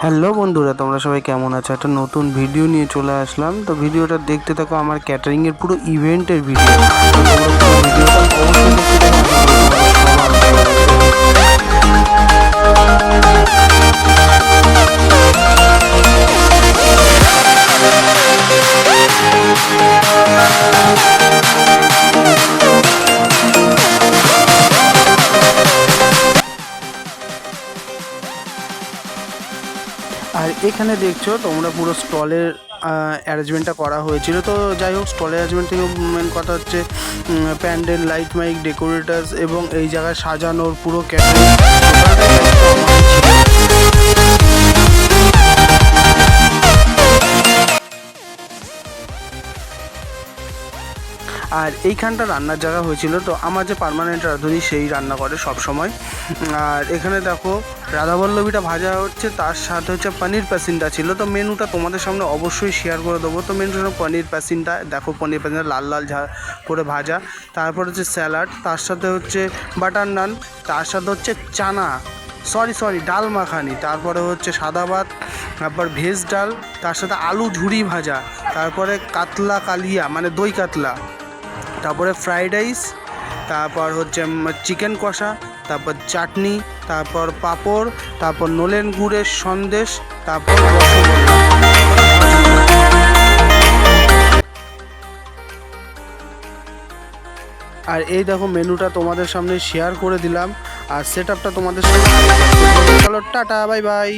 Hello বন্ধুরা, তোমরা সবাই কেমন আছো? একটা নতুন ভিডিও নিয়ে চলে আসলাম। তো ভিডিওটা দেখতে থাকো, আমার ক্যাটারিং এর পুরো ইভেন্টের ভিডিও। তো তোমরা পুরো ভিডিওটা অবশ্যই দেখতে থাকো, আশা করি তোমাদের সবার ভালো আর এখানে দেখছো তোমরা পুরো স্টলের অ্যারেঞ্জমেন্টটা করা হয়েছিল। তো যাই হোক, স্টলের অ্যারেঞ্জমেন্ট থেকে মেন কথা হচ্ছে প্যান্ডেল, লাইট, মাইক, ডেকোরেটার্স এবং এই জায়গায় সাজানোর পুরো ক্যাটারিং টোটালটাই দায়িত্ব আমারই ছিল। আর এইখানটা রান্নার জায়গা হয়েছিল। তো আমার যে পার্মানেন্ট রাঁধুনি সেই রান্না করে সব সময়। আর এখানে দেখো রাধাবল্লভীটা ভাজা হচ্ছে, তার সাথে হচ্ছে পনির প্যাসিনটা ছিল। তো মেনুটা তোমাদের সামনে অবশ্যই শেয়ার করে দেবো। তো মেনুটা পনির প্যাসিনটা দেখো, পনির প্যাসিনটা লাল লাল করে ভাজা। তারপর হচ্ছে স্যালাড, তার সাথে হচ্ছে বাটার নান, তার সাথে হচ্ছে চানা সরি ডাল মাখানি, তারপরে হচ্ছে সাদা ভাত, তারপর ভেজ ডাল, তার সাথে আলু ঝুরি ভাজা, তারপরে কাতলা কালিয়া মানে দই কাতলা, তারপরে ফ্রাইড রাইস, তারপর হচ্ছে চিকেন কষা, তারপর চাটনি, তারপর পাঁপড়, তারপর নলেন গুড়ের সন্দেশ, তারপর রসগোল্লা। আর এই দেখো মেনুটা তোমাদের সামনে শেয়ার করে দিলাম, আর সেট আপটা তোমাদের সামনে। চলো টাটা, বাই বাই।